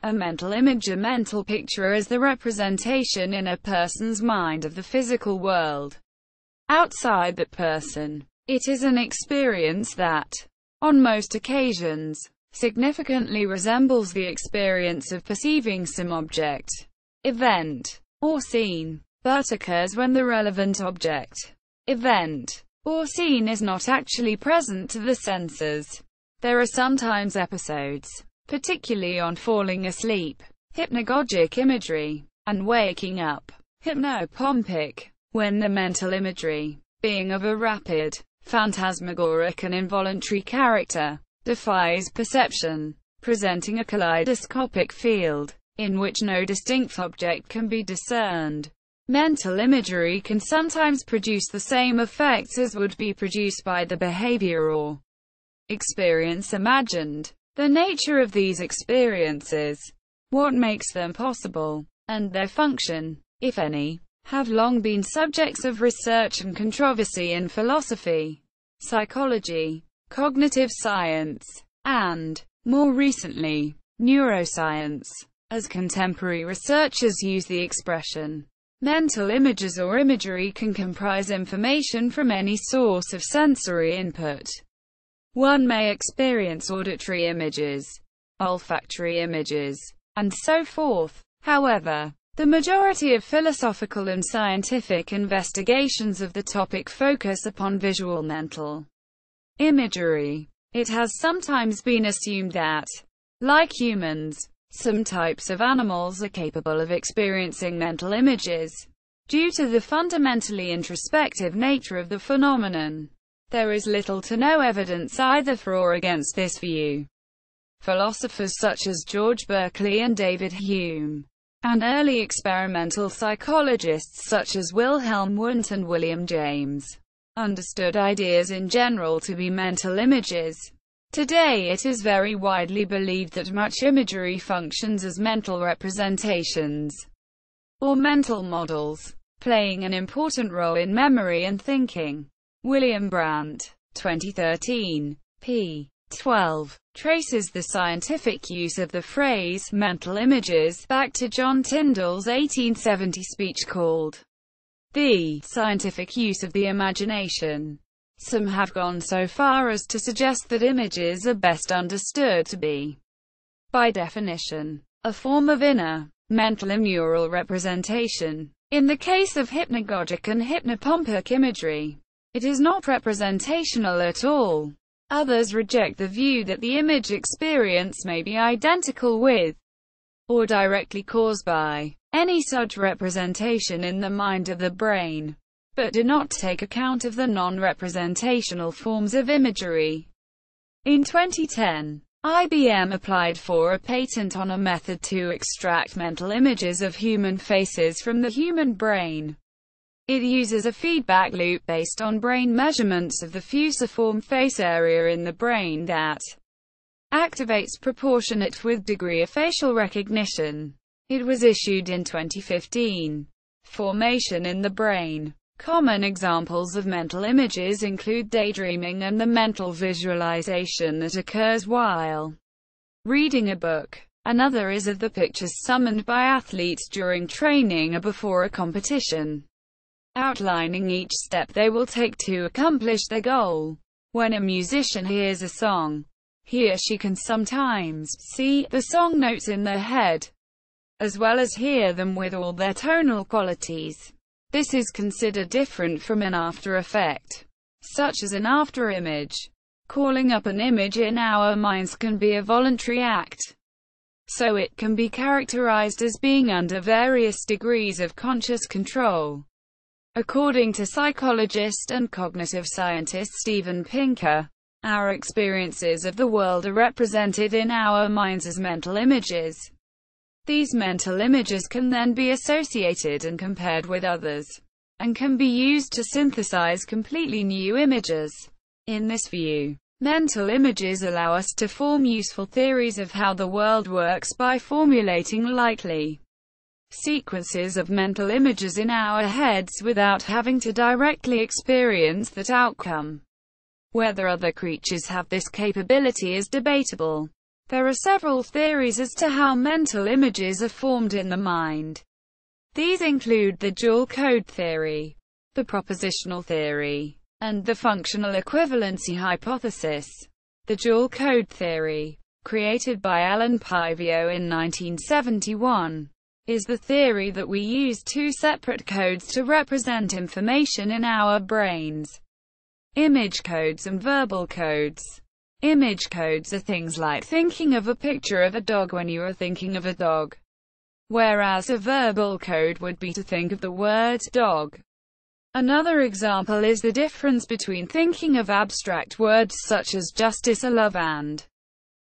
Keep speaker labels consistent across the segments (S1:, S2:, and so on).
S1: A mental image, a mental picture, is the representation in a person's mind of the physical world outside that person. It is an experience that, on most occasions, significantly resembles the experience of perceiving some object, event, or scene, but occurs when the relevant object, event, or scene is not actually present to the senses. There are sometimes episodes, particularly on falling asleep, hypnagogic imagery, and waking up, hypnopompic, when the mental imagery, being of a rapid, phantasmagoric and involuntary character, defies perception, presenting a kaleidoscopic field, in which no distinct object can be discerned. Mental imagery can sometimes produce the same effects as would be produced by the behavior or experience imagined. The nature of these experiences, what makes them possible, and their function, if any, have long been subjects of research and controversy in philosophy, psychology, cognitive science, and, more recently, neuroscience. As contemporary researchers use the expression, mental images or imagery can comprise information from any source of sensory input. One may experience auditory images, olfactory images, and so forth. However, the majority of philosophical and scientific investigations of the topic focus upon visual mental imagery. It has sometimes been assumed that, like humans, some types of animals are capable of experiencing mental images, due to the fundamentally introspective nature of the phenomenon. There is little to no evidence either for or against this view. Philosophers such as George Berkeley and David Hume, and early experimental psychologists such as Wilhelm Wundt and William James, understood ideas in general to be mental images. Today it is very widely believed that much imagery functions as mental representations, or mental models, playing an important role in memory and thinking. William Brandt, 2013, p. 12, traces the scientific use of the phrase mental images back to John Tyndall's 1870 speech called The Scientific Use of the Imagination. Some have gone so far as to suggest that images are best understood to be, by definition, a form of inner, mental and neural representation. In the case of hypnagogic and hypnopompic imagery, it is not representational at all. Others reject the view that the image experience may be identical with, or directly caused by, any such representation in the mind of the brain, but do not take account of the non-representational forms of imagery. In 2010, IBM applied for a patent on a method to extract mental images of human faces from the human brain. It uses a feedback loop based on brain measurements of the fusiform face area in the brain that activates proportionate with degree of facial recognition. It was issued in 2015. Formation in the brain. Common examples of mental images include daydreaming and the mental visualization that occurs while reading a book. Another is of the pictures summoned by athletes during training or before a competition, outlining each step they will take to accomplish their goal. When a musician hears a song, he or she can sometimes see the song notes in their head, as well as hear them with all their tonal qualities. This is considered different from an after effect, such as an after image. Calling up an image in our minds can be a voluntary act, so it can be characterized as being under various degrees of conscious control. According to psychologist and cognitive scientist Steven Pinker, our experiences of the world are represented in our minds as mental images. These mental images can then be associated and compared with others, and can be used to synthesize completely new images. In this view, mental images allow us to form useful theories of how the world works by formulating likely sequences of mental images in our heads without having to directly experience that outcome. Whether other creatures have this capability is debatable. There are several theories as to how mental images are formed in the mind. These include the dual code theory, the propositional theory, and the functional equivalency hypothesis. The dual code theory, created by Alan Pivio in 1971, is the theory that we use two separate codes to represent information in our brains: image codes and verbal codes. Image codes are things like thinking of a picture of a dog when you are thinking of a dog, whereas a verbal code would be to think of the word dog. Another example is the difference between thinking of abstract words such as justice or love and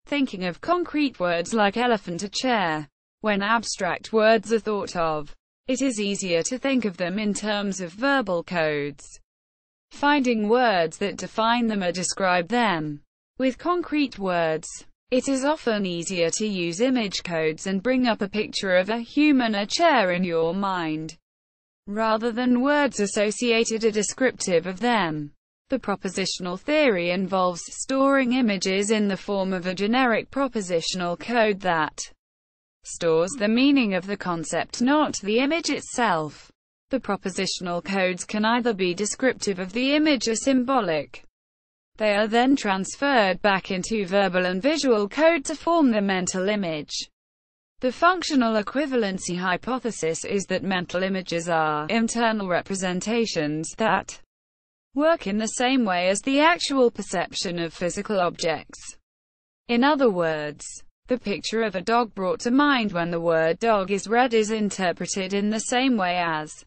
S1: thinking of concrete words like elephant or chair. When abstract words are thought of, it is easier to think of them in terms of verbal codes, finding words that define them or describe them. With concrete words, it is often easier to use image codes and bring up a picture of a human or chair in your mind, rather than words associated or descriptive of them. The propositional theory involves storing images in the form of a generic propositional code that stores the meaning of the concept, not the image itself. The propositional codes can either be descriptive of the image or symbolic. They are then transferred back into verbal and visual code to form the mental image. The functional equivalency hypothesis is that mental images are internal representations that work in the same way as the actual perception of physical objects. In other words, the picture of a dog brought to mind when the word dog is read is interpreted in the same way as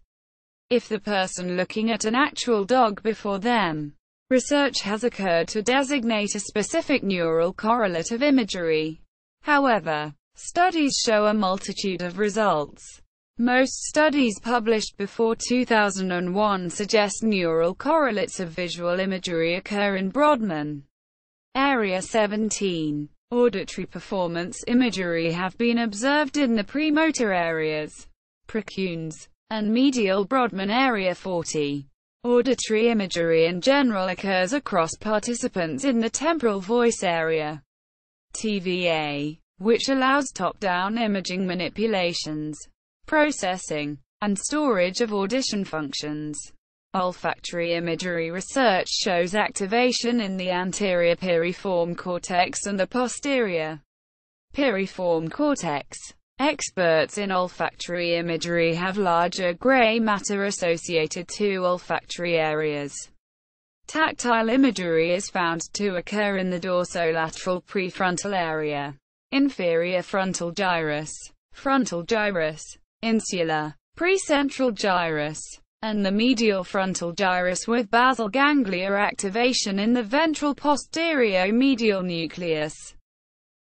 S1: if the person looking at an actual dog before them. Research has occurred to designate a specific neural correlate of imagery. However, studies show a multitude of results. Most studies published before 2001 suggest neural correlates of visual imagery occur in Brodmann Area 17. Auditory performance imagery have been observed in the premotor areas, precunes, and medial Brodmann Area 40. Auditory imagery in general occurs across participants in the temporal voice area, TVA, which allows top-down imaging manipulations, processing, and storage of audition functions. Olfactory imagery research shows activation in the anterior piriform cortex and the posterior piriform cortex. Experts in olfactory imagery have larger gray matter associated to olfactory areas. Tactile imagery is found to occur in the dorsolateral prefrontal area, inferior frontal gyrus, insula, precentral gyrus, and the medial frontal gyrus, with basal ganglia activation in the ventral posterior medial nucleus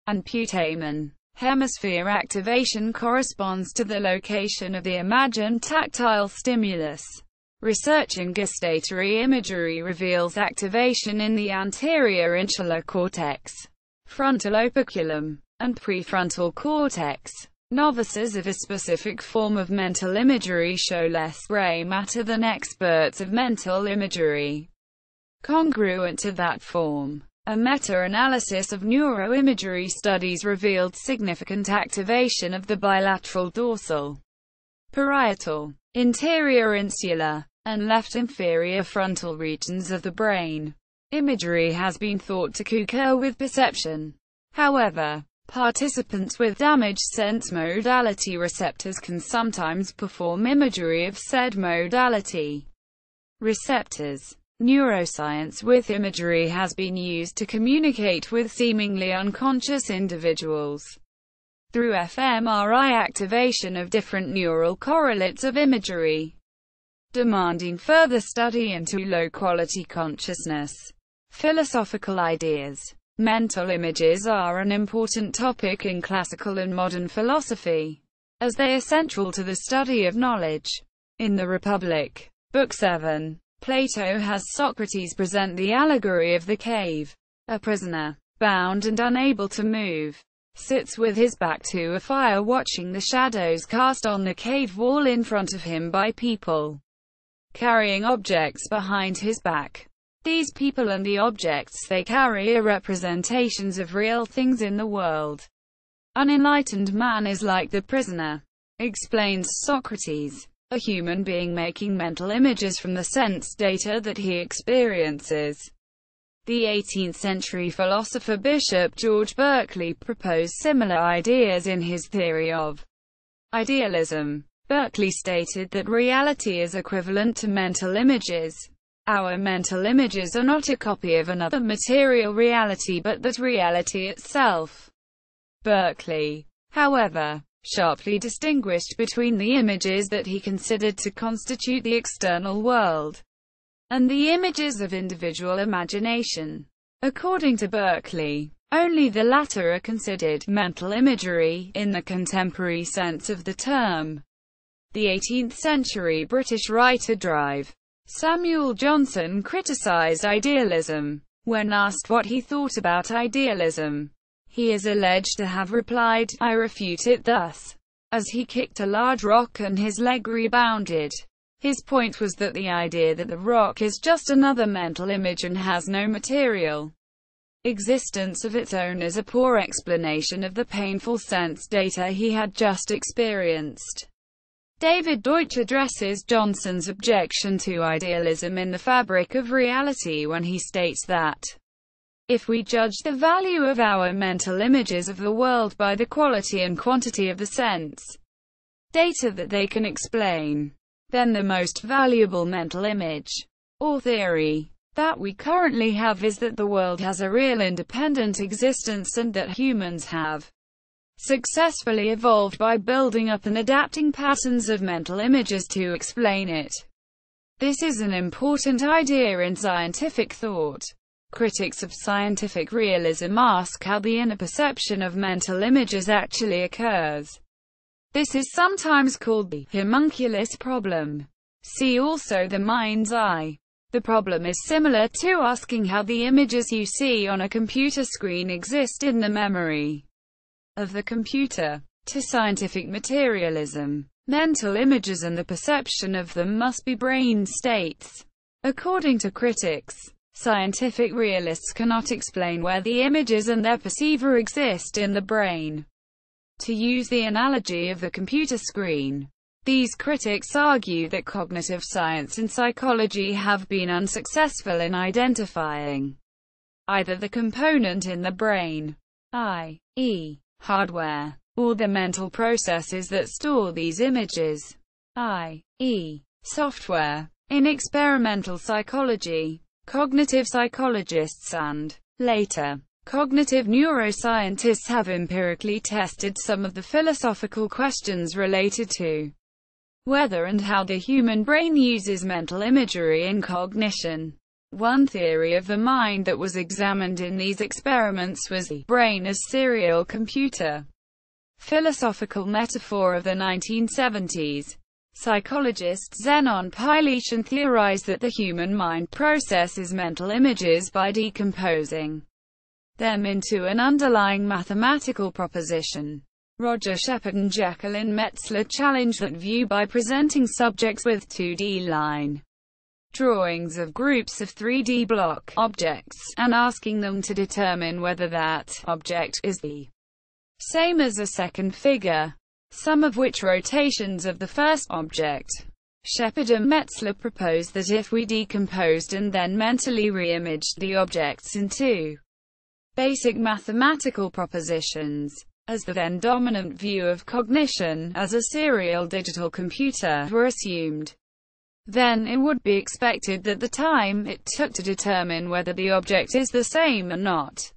S1: and putamen. Hemisphere activation corresponds to the location of the imagined tactile stimulus. Research in gustatory imagery reveals activation in the anterior insular cortex, frontal operculum, and prefrontal cortex. Novices of a specific form of mental imagery show less gray matter than experts of mental imagery congruent to that form. A meta-analysis of neuroimagery studies revealed significant activation of the bilateral dorsal, parietal, interior insular, and left inferior frontal regions of the brain. Imagery has been thought to co-occur with perception. However, participants with damaged sense modality receptors can sometimes perform imagery of said modality receptors. Neuroscience with imagery has been used to communicate with seemingly unconscious individuals through fMRI activation of different neural correlates of imagery, demanding further study into low-quality consciousness. Philosophical ideas. Mental images are an important topic in classical and modern philosophy, as they are central to the study of knowledge. In the Republic, Book 7, Plato has Socrates present the allegory of the cave. A prisoner, bound and unable to move, sits with his back to a fire watching the shadows cast on the cave wall in front of him by people carrying objects behind his back. These people and the objects they carry are representations of real things in the world. Unenlightened man is like the prisoner, explains Socrates, a human being making mental images from the sense data that he experiences. The 18th century philosopher Bishop George Berkeley proposed similar ideas in his theory of idealism. Berkeley stated that reality is equivalent to mental images. Our mental images are not a copy of another material reality but that reality itself. Berkeley, however, sharply distinguished between the images that he considered to constitute the external world and the images of individual imagination. According to Berkeley, only the latter are considered mental imagery in the contemporary sense of the term. The 18th century British writer Drive Samuel Johnson criticized idealism. When asked what he thought about idealism, he is alleged to have replied, "I refute it thus," as he kicked a large rock and his leg rebounded. His point was that the idea that the rock is just another mental image and has no material existence of its own is a poor explanation of the painful sense data he had just experienced. David Deutsch addresses Johnson's objection to idealism in The Fabric of Reality when he states that if we judge the value of our mental images of the world by the quality and quantity of the sense data that they can explain, then the most valuable mental image, or theory, that we currently have is that the world has a real independent existence and that humans have successfully evolved by building up and adapting patterns of mental images to explain it. This is an important idea in scientific thought. Critics of scientific realism ask how the inner perception of mental images actually occurs. This is sometimes called the homunculus problem. See also the mind's eye. The problem is similar to asking how the images you see on a computer screen exist in the memory of the computer. To scientific materialism, mental images and the perception of them must be brain states. According to critics, scientific realists cannot explain where the images and their perceiver exist in the brain. To use the analogy of the computer screen, these critics argue that cognitive science and psychology have been unsuccessful in identifying either the component in the brain, i.e., hardware, or the mental processes that store these images, i.e., software. In experimental psychology, cognitive psychologists and, later, cognitive neuroscientists have empirically tested some of the philosophical questions related to whether and how the human brain uses mental imagery in cognition. One theory of the mind that was examined in these experiments was the brain as serial computer, philosophical metaphor of the 1970s. Psychologist Zenon Pylyshyn theorized that the human mind processes mental images by decomposing them into an underlying mathematical proposition. Roger Shepard and Jacqueline Metzler challenged that view by presenting subjects with 2D line drawings of groups of 3D block objects, and asking them to determine whether that object is the same as a second figure, some of which rotations of the first object. Shepard and Metzler proposed that if we decomposed and then mentally re-imaged the objects into basic mathematical propositions, as the then dominant view of cognition, as a serial digital computer, were assumed, then it would be expected that the time it took to determine whether the object is the same or not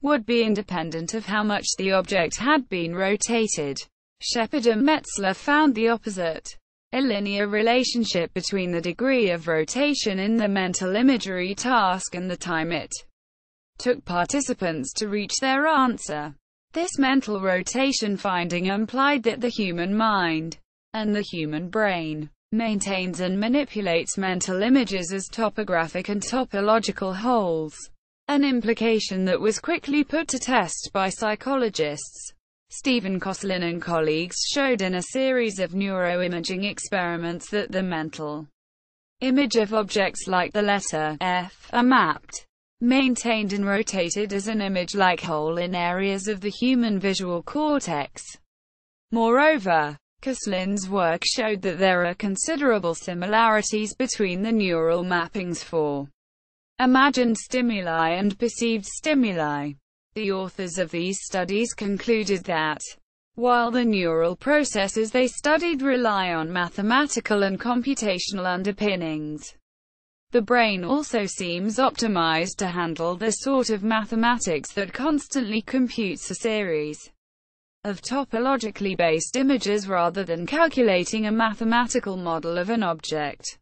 S1: would be independent of how much the object had been rotated. Shepard and Metzler found the opposite, a linear relationship between the degree of rotation in the mental imagery task and the time it took participants to reach their answer. This mental rotation finding implied that the human mind, and the human brain, maintains and manipulates mental images as topographic and topological wholes, an implication that was quickly put to test by psychologists. Stephen Koslin and colleagues showed in a series of neuroimaging experiments that the mental image of objects like the letter F are mapped, maintained and rotated as an image-like whole in areas of the human visual cortex. Moreover, Koslin's work showed that there are considerable similarities between the neural mappings for imagined stimuli and perceived stimuli. The authors of these studies concluded that, while the neural processes they studied rely on mathematical and computational underpinnings, the brain also seems optimized to handle the sort of mathematics that constantly computes a series of topologically based images rather than calculating a mathematical model of an object.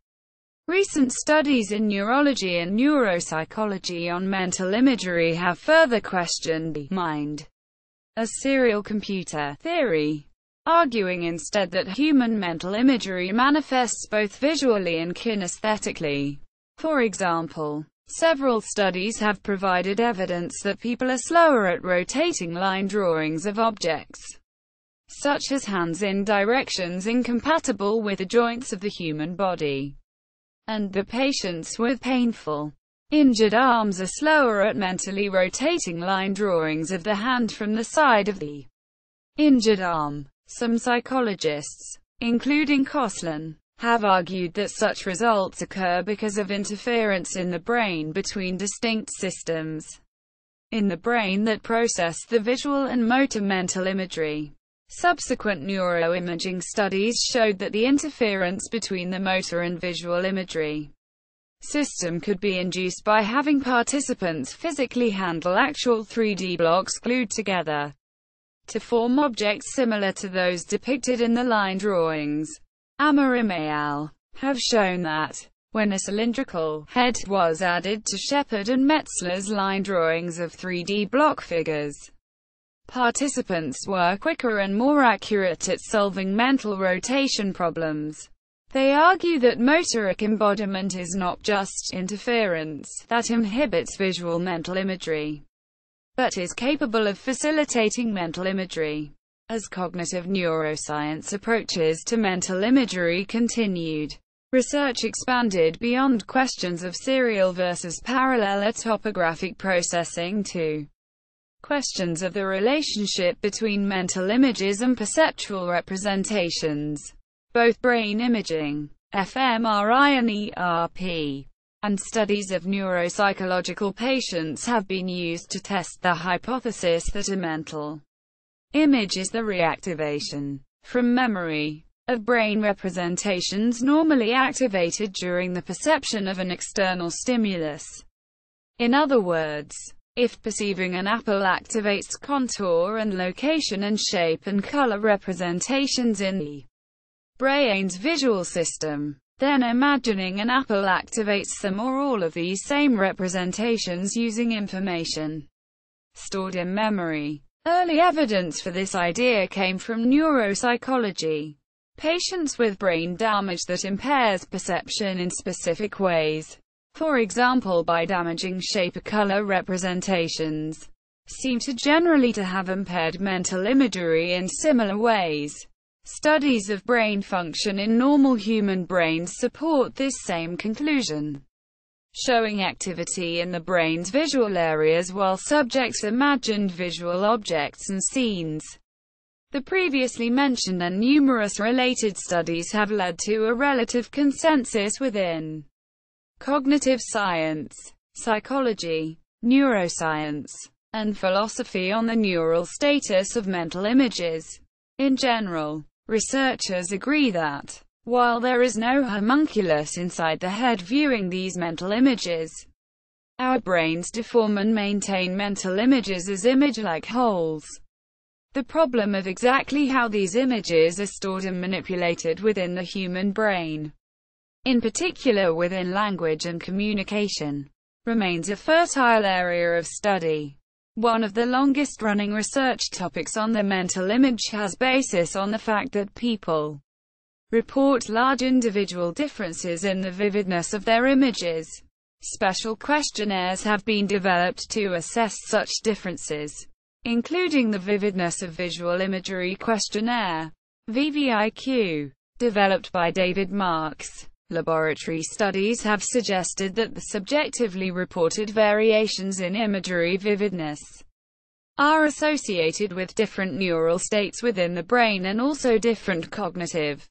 S1: Recent studies in neurology and neuropsychology on mental imagery have further questioned the mind as serial computer theory, arguing instead that human mental imagery manifests both visually and kinesthetically. For example, several studies have provided evidence that people are slower at rotating line drawings of objects, such as hands in directions incompatible with the joints of the human body, and the patients with painful, injured arms are slower at mentally rotating line drawings of the hand from the side of the injured arm. Some psychologists, including Koslin, have argued that such results occur because of interference in the brain between distinct systems in the brain that process the visual and motor mental imagery. Subsequent neuroimaging studies showed that the interference between the motor and visual imagery system could be induced by having participants physically handle actual 3D blocks glued together to form objects similar to those depicted in the line drawings. Amorim et al. Have shown that, when a cylindrical head was added to Shepard and Metzler's line drawings of 3D block figures, participants were quicker and more accurate at solving mental rotation problems. They argue that motoric embodiment is not just interference that inhibits visual mental imagery, but is capable of facilitating mental imagery. As cognitive neuroscience approaches to mental imagery continued, research expanded beyond questions of serial versus parallel topographic processing to questions of the relationship between mental images and perceptual representations. Both brain imaging, fMRI and ERP, and studies of neuropsychological patients have been used to test the hypothesis that a mental image is the reactivation, from memory, of brain representations normally activated during the perception of an external stimulus. In other words, if perceiving an apple activates contour and location and shape and color representations in the brain's visual system, then imagining an apple activates some or all of these same representations using information stored in memory. Early evidence for this idea came from neuropsychology. Patients with brain damage that impairs perception in specific ways, for example by damaging shape or color representations, seem to generally to have impaired mental imagery in similar ways. Studies of brain function in normal human brains support this same conclusion, showing activity in the brain's visual areas while subjects imagined visual objects and scenes. The previously mentioned and numerous related studies have led to a relative consensus within cognitive science, psychology, neuroscience, and philosophy on the neural status of mental images. In general, researchers agree that, while there is no homunculus inside the head viewing these mental images, our brains deform and maintain mental images as image-like wholes. The problem of exactly how these images are stored and manipulated within the human brain, in particular within language and communication, remains a fertile area of study. One of the longest-running research topics on the mental image has basis on the fact that people report large individual differences in the vividness of their images. Special questionnaires have been developed to assess such differences, including the Vividness of Visual Imagery Questionnaire, VVIQ, developed by David Marks, Laboratory studies have suggested that the subjectively reported variations in imagery vividness are associated with different neural states within the brain and also different cognitive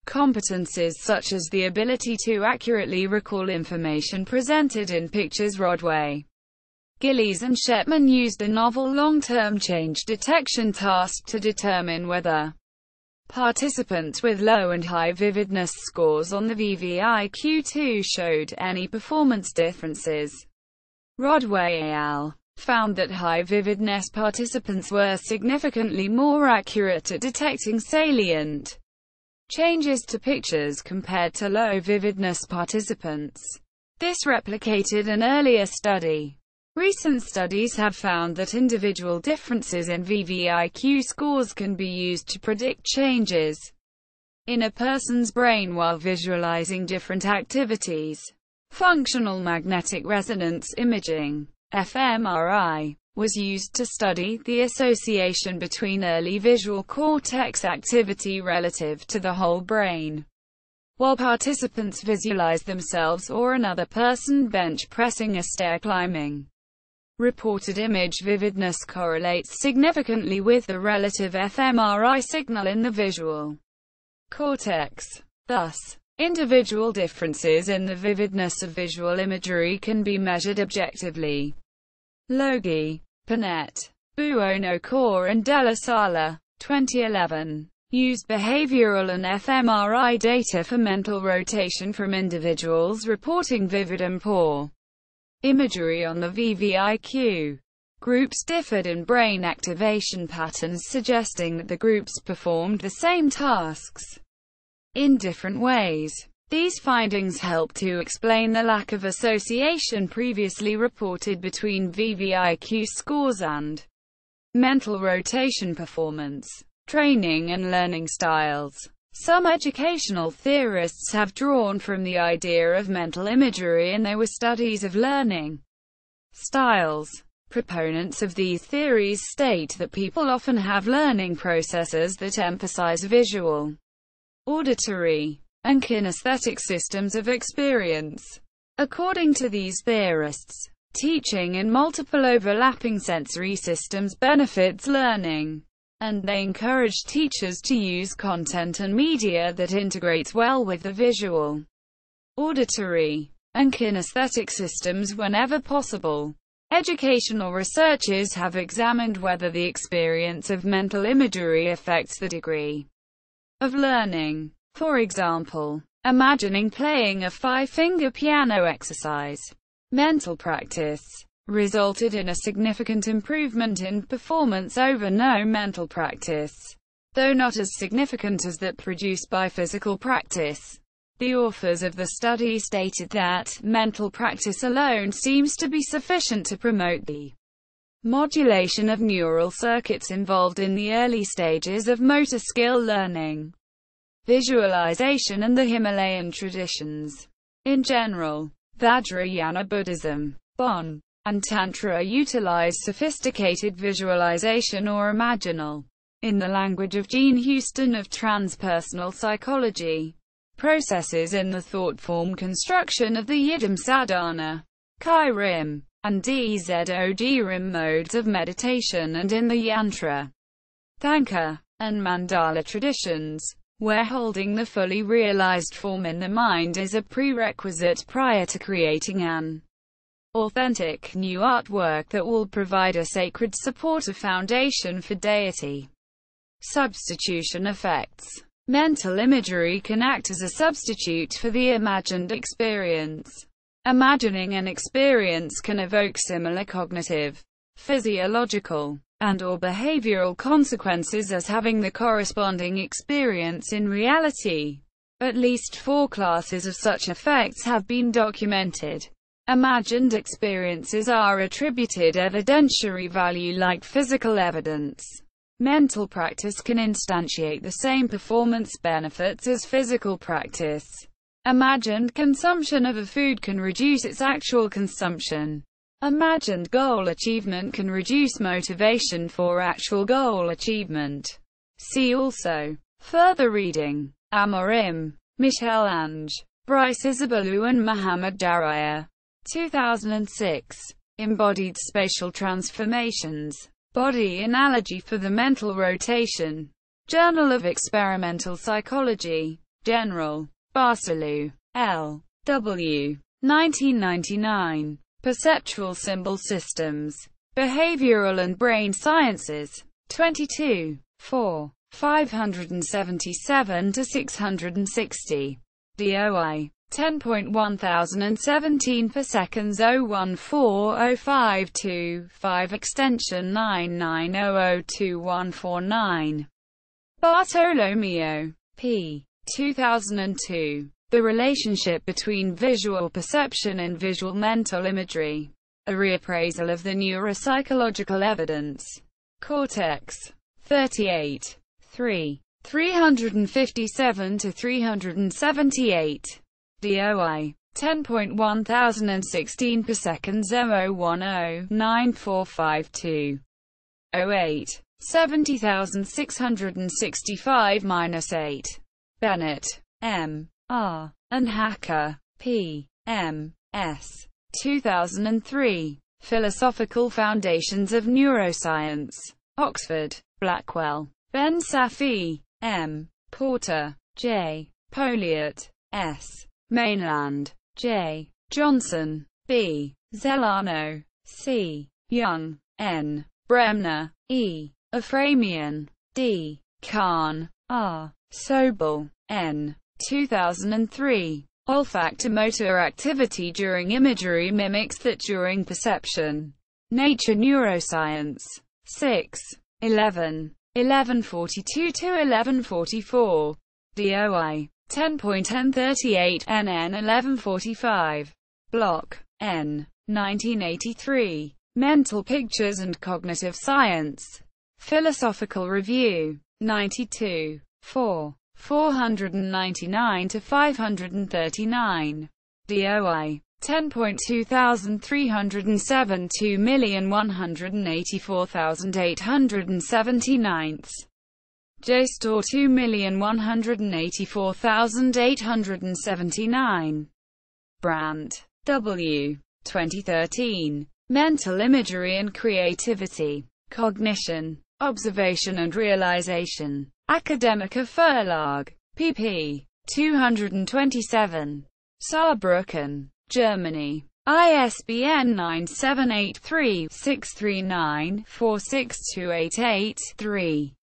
S1: competencies such as the ability to accurately recall information presented in pictures. Rodway, Gillies and Shetman used a novel long-term change detection task to determine whether participants with low and high vividness scores on the VVIQ2 showed any performance differences. Rodway et al. Found that high vividness participants were significantly more accurate at detecting salient changes to pictures compared to low vividness participants. This replicated an earlier study. Recent studies have found that individual differences in VVIQ scores can be used to predict changes in a person's brain while visualizing different activities. Functional magnetic resonance imaging, fMRI, was used to study the association between early visual cortex activity relative to the whole brain. While participants visualized themselves or another person bench pressing or stair climbing, reported image vividness correlates significantly with the relative fMRI signal in the visual cortex. Thus, individual differences in the vividness of visual imagery can be measured objectively. Logi, Panett, Buono-Core and Della Sala, 2011, used behavioral and fMRI data for mental rotation from individuals reporting vivid and poor imagery on the VVIQ. Groups differed in brain activation patterns, suggesting that the groups performed the same tasks in different ways. These findings help to explain the lack of association previously reported between VVIQ scores and mental rotation performance, training and learning styles. Some educational theorists have drawn from the idea of mental imagery in their studies of learning styles. Proponents of these theories state that people often have learning processes that emphasize visual, auditory, and kinesthetic systems of experience. According to these theorists, teaching in multiple overlapping sensory systems benefits learning, and they encourage teachers to use content and media that integrates well with the visual, auditory, and kinesthetic systems whenever possible. Educational researchers have examined whether the experience of mental imagery affects the degree of learning. For example, imagining playing a five-finger piano exercise. Mental practice resulted in a significant improvement in performance over no mental practice, though not as significant as that produced by physical practice. The authors of the study stated that mental practice alone seems to be sufficient to promote the modulation of neural circuits involved in the early stages of motor skill learning, visualization and the Himalayan traditions. In general, Vajrayana Buddhism, Bon, and Tantra utilize sophisticated visualization or imaginal, in the language of Jean Houston of transpersonal psychology, processes in the thought-form construction of the Yidam Sadhana, Kai-Rim, and Dzog-Rim modes of meditation, and in the Yantra, Thanka, and Mandala traditions, where holding the fully realized form in the mind is a prerequisite prior to creating an authentic new artwork that will provide a sacred supportive foundation for deity. Substitution effects. Mental imagery can act as a substitute for the imagined experience. Imagining an experience can evoke similar cognitive, physiological, and/or behavioral consequences as having the corresponding experience in reality. At least 4 classes of such effects have been documented. Imagined experiences are attributed evidentiary value like physical evidence. Mental practice can instantiate the same performance benefits as physical practice. Imagined consumption of a food can reduce its actual consumption. Imagined goal achievement can reduce motivation for actual goal achievement. See also. Further reading. Amorim, Michel-Ange. Bryce Isabalu and Muhammad Daraya. 2006. Embodied Spatial Transformations. Body Analogy for the Mental Rotation. Journal of Experimental Psychology. General. Barcelou. L. W. 1999. Perceptual Symbol Systems. Behavioral and Brain Sciences. 22. 4. 577 to 660. DOI. 10.1017 per seconds 0140525 extension 990022149. Bartolomeo. P. 2002. The Relationship Between Visual Perception and Visual Mental Imagery. A Reappraisal of the Neuropsychological Evidence. Cortex. 38. 3. 357 to 378. DOI. 10.1016 per seconds 00109452. 08. 70665-8. Bennett. M. R. and Hacker. P. M. S. 2003. Philosophical Foundations of Neuroscience. Oxford. Blackwell. Ben Safi. M. Porter. J. Poliot. S. Mainland. J. Johnson. B. Zelano. C. Young. N. Bremner. E. Aframian. D. Khan. R. Sobel. N. 2003. Olfactomotor activity during imagery mimics that during perception. Nature Neuroscience. 6. 11. 1142 to 1144. DOI. 10.1038 NN 1145. Block. N. 1983. Mental Pictures and Cognitive Science. Philosophical Review. 92. 4. 499 to 539. DOI. 10.2307 2,184,879. JSTOR 2,184,879. Brandt. W. 2013. Mental Imagery and Creativity. Cognition, Observation and Realization. Academica Verlag. pp. 227. Saarbrücken, Germany. ISBN 9783639-46288-3.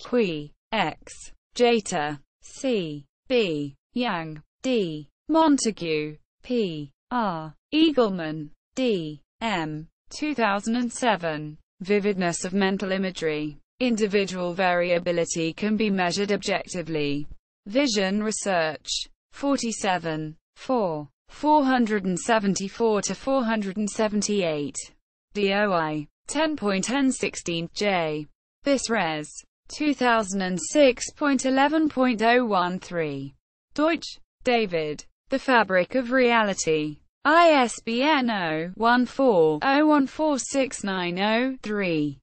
S1: Qui. X. Jata. C. B. Yang. D. Montague. P. R. Eagleman. D. M. 2007. Vividness of Mental Imagery. Individual variability can be measured objectively. Vision Research. 47. 4. 474 to 478. DOI. 10.1016 J. This Res. 2006.11.013. Deutsch. David. The Fabric of Reality. ISBN 0-14-014690-3.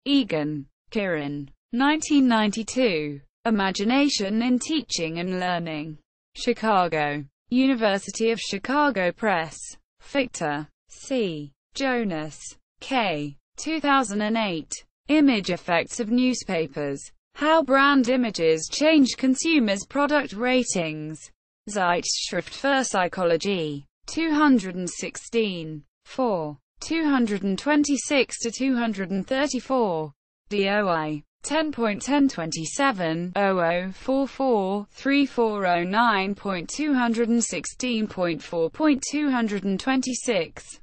S1: Egan. Kiran. 1992. Imagination in Teaching and Learning. Chicago. University of Chicago Press. Fichter. C. Jonas. K. 2008. Image Effects of Newspapers. How Brand Images Change Consumers' Product Ratings. Zeitschrift für Psychologie. 216. 4. 226 to 234. DOI. 10.1027 0044 3409.216.4.226.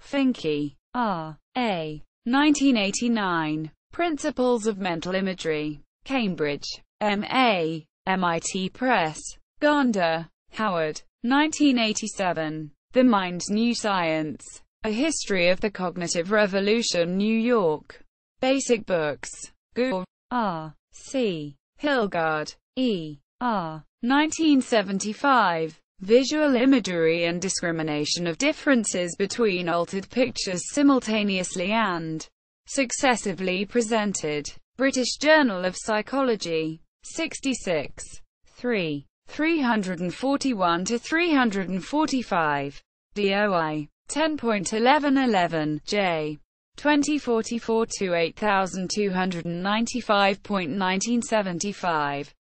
S1: Finke. R. A. 1989. Principles of Mental Imagery. Cambridge. M.A. MIT Press. Gander. Howard. 1987. The Mind's New Science. A History of the Cognitive Revolution, New York. Basic Books. Gore. R. C. Hilgard. E. R. 1975. Visual Imagery and Discrimination of Differences between Altered Pictures Simultaneously and Successively Presented. British Journal of Psychology. 66. 3. 341 to 345. DOI 10.1111 J 2044 to 8295.1975.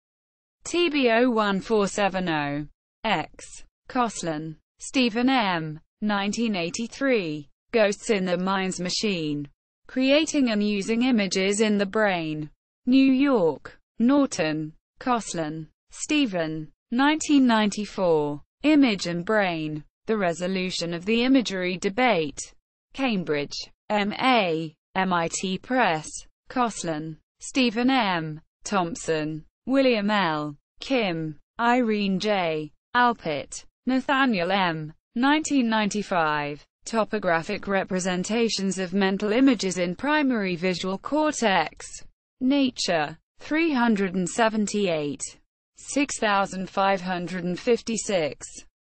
S1: TBO 1470. X. Coslin, Stephen M. 1983. Ghosts in the Mind's Machine. Creating and Using Images in the Brain. New York. Norton. Coslin, Stephen. 1994. Image and Brain. The Resolution of the Imagery Debate. Cambridge. M.A. MIT Press. Coslin, Stephen M. Thompson. William L. Kim. Irene J. Alpert. Nathaniel M. 1995. Topographic Representations of Mental Images in Primary Visual Cortex. Nature. 378. 6556.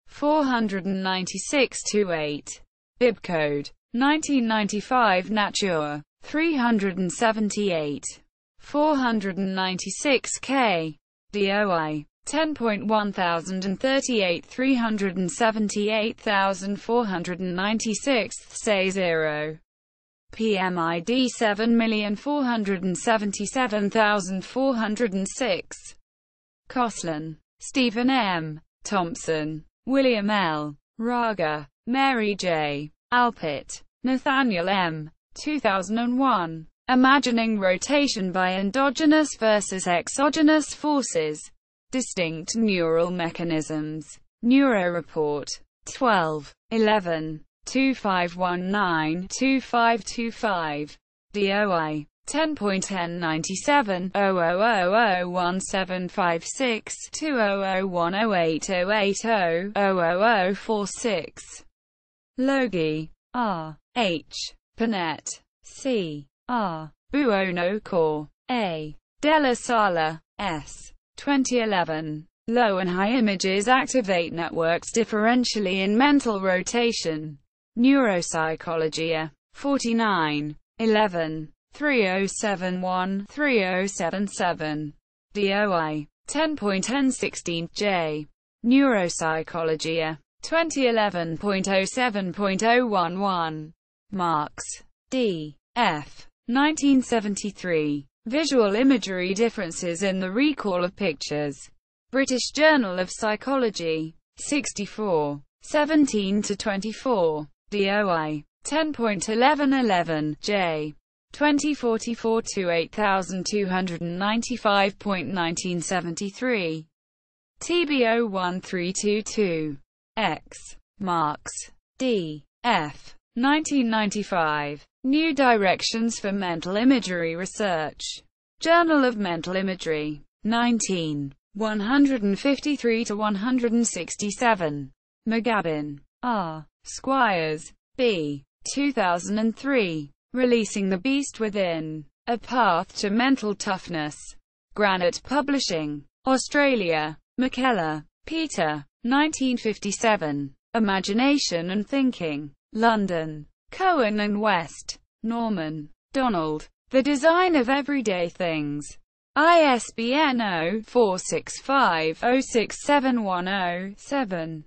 S1: 496-8. Bibcode. 1995 Nature. 378. 496K. DOI. 10.1038 378,496 say 0. PMID 7,477,406. Coslin, Stephen M. Thompson. William L. Raga. Mary J. Alpert. Nathaniel M. 2001. Imagining Rotation by Endogenous versus Exogenous Forces. Distinct Neural Mechanisms. Neuroreport. 12. 11. 2519-2525. DOI. 10.1097 0001756-20010808000046. Logie, R. H. Panett, C. R. Buono A. Della Sala, S. 2011. Low and high images activate networks differentially in mental rotation. Neuropsychology. 49. 11. 3071-3077. DOI. 10.1016 J. Neuropsychology. 2011.07.011. Marks. D. F. 1973. Visual Imagery Differences in the Recall of Pictures. British Journal of Psychology. 64. 17-24. DOI. 10.1111 J. 2044 to 8295.1973. TBO 1322. X. Marks. D. F. 1995. New Directions for Mental Imagery Research. Journal of Mental Imagery. 19. 153-167. McGabbin, R. Squires, B. 2003. Releasing the Beast Within. A Path to Mental Toughness. Granite Publishing. Australia. McKellar, Peter. 1957. Imagination and Thinking. London. Cohen and West. Norman, Donald. The Design of Everyday Things. ISBN 0-465-06710-7.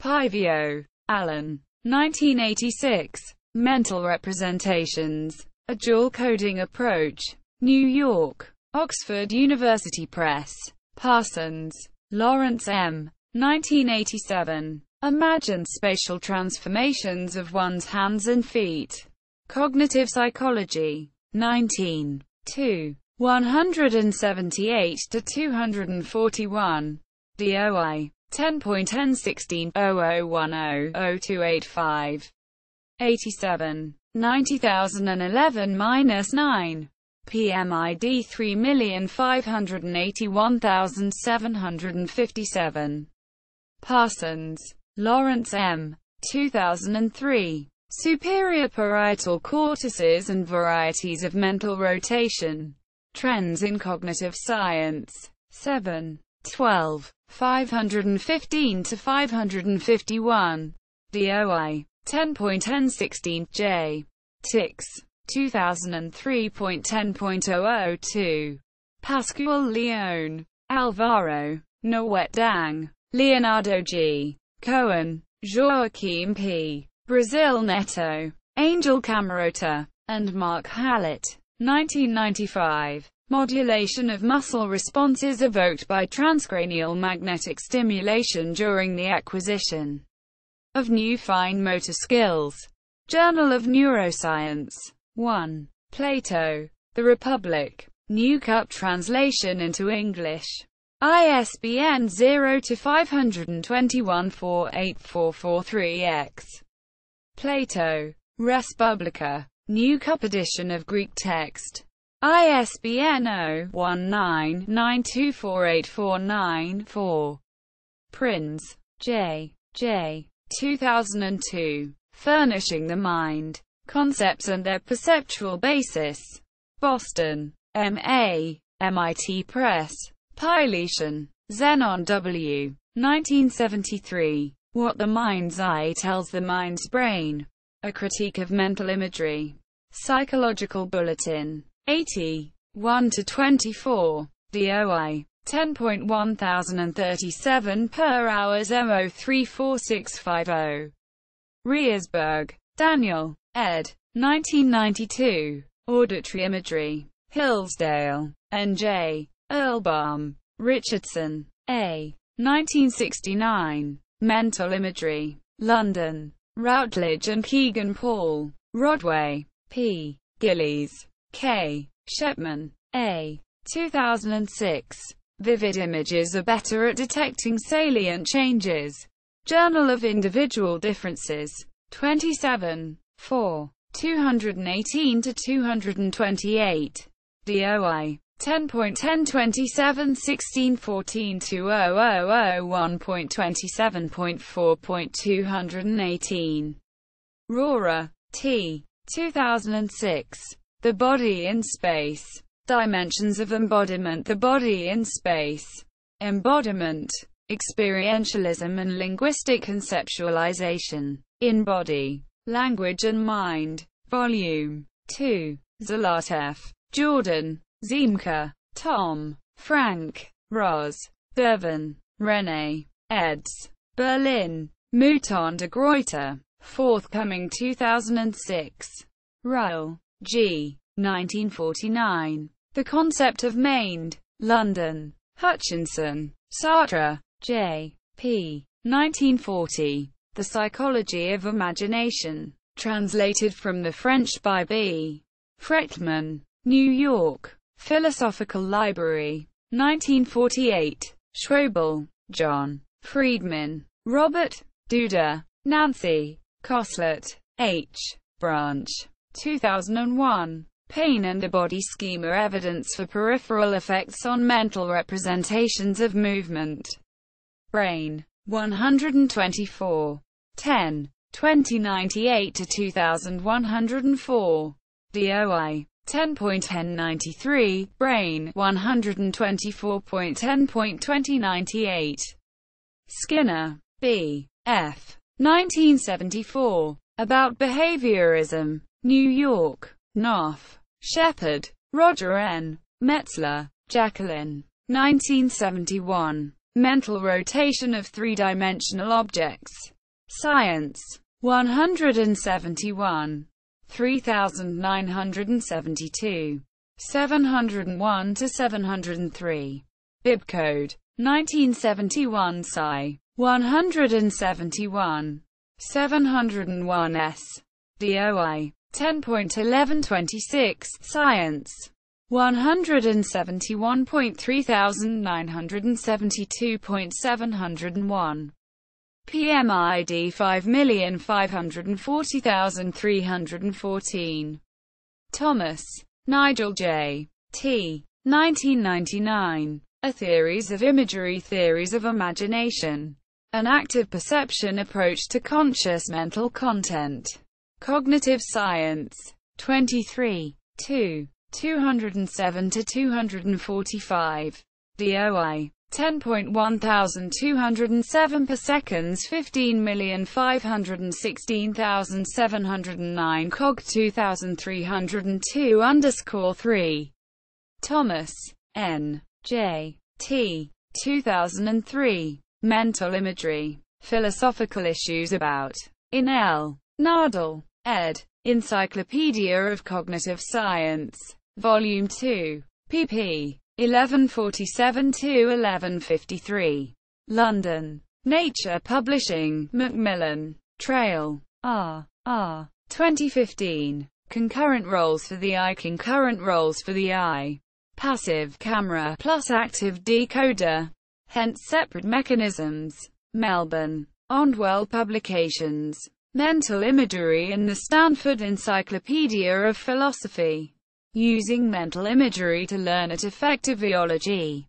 S1: Pivio, Alan. 1986. Mental Representations. A Dual Coding Approach. New York. Oxford University Press. Parsons, Lawrence M. 1987. Imagine Spatial Transformations of One's Hands and Feet. Cognitive Psychology. 19. 2. 178-241. DOI. 10.1016-0010-0285. 87. 90011-9. PMID 3581757. Parsons, Lawrence M. 2003. Superior parietal cortices and Varieties of Mental Rotation. Trends in Cognitive Science. 7. 12. 515-551. DOI. 10.1016 J. Tix. 2003.10.002. Pascual Leone. Alvaro. Nawet Dang, Leonardo G. Cohen, Joaquim P. Brazil Neto, Angel Camarota, and Mark Hallett. 1995. Modulation of muscle responses evoked by transcranial magnetic stimulation during the acquisition of new fine motor skills. Journal of Neuroscience. 1. Plato, The Republic. New Cup translation into English. ISBN 0-521-48443-X. Plato, Res Publica. New Cup edition of Greek text. ISBN 0-19-924849-4. Prinz, J. 2002. Furnishing the Mind. Concepts and Their Perceptual Basis. Boston, M.A., MIT Press. Piletion, Zenon W. 1973. What the Mind's Eye Tells the Mind's Brain. A Critique of Mental Imagery. Psychological Bulletin. 80. 1-24. DOI. 10.1037 per hours M034650. Riersberg, Daniel, ed. 1992. Auditory Imagery. Hillsdale, N.J. Earlbaum, Richardson, A. 1969. Mental Imagery. London. Routledge and Keegan Paul. Rodway, P. Gillies, K. Shepman, A. 2006. Vivid images are better at detecting salient changes. Journal of Individual Differences. 27. 4. 218-228. DOI. 10.1027-1614-200001.27.4.218. Rohrer, T. 2006. The Body in Space. Dimensions of Embodiment. The Body in Space. Embodiment, Experientialism and Linguistic Conceptualization. In Body, Language and Mind. Volume 2. Zolotev, Jordan, Ziemke, Tom, Frank, Roz, Dervin, René, eds. Berlin, Mouton de Gruyter. Forthcoming 2006. Ruhl, G. 1949. The Concept of Mind. London. Hutchinson, Sartre, J. P. 1940. The Psychology of Imagination. Translated from the French by B. Frechtman. New York. Philosophical Library. 1948. Schwabel, John. Friedman, Robert. Duda, Nancy. Coslet, H. Branch. 2001. Pain and the Body Schema. Evidence for Peripheral Effects on Mental Representations of Movement. Brain. 124. 10. 2098-2104. DOI. 10.1093. Brain. 124.10.2098. Skinner, B. F. 1974. About Behaviorism. New York. Knopf. Shepard, Roger N. Metzler, Jacqueline. 1971. Mental Rotation of Three-Dimensional Objects. Science. 171. 3972. 701-703. Bibcode. 1971 Sci. 171. 701s. DOI. 10.1126. Science. 171.3972.701. PMID 5540314. Thomas, Nigel J. T. 1999. A Theories of Imagery, Theories of Imagination. An Active Perception Approach to Conscious Mental Content. Cognitive Science. 23. 2. 207-245. DOI. 10.1207 per seconds 15,516,709 Cog 2302_3. Thomas, N. J. T. 2003. Mental Imagery. Philosophical Issues About. In L. Nadal, ed. Encyclopedia of Cognitive Science. Volume 2. pp. 1147–1153. London. Nature Publishing. Macmillan. Trail. R. 2015. Concurrent roles for the eye. Concurrent roles for the eye. Passive camera plus active decoder. Hence separate mechanisms. Melbourne. Ondwell Publications. Mental Imagery in the Stanford Encyclopedia of Philosophy. Using mental imagery to learn at effective Eology.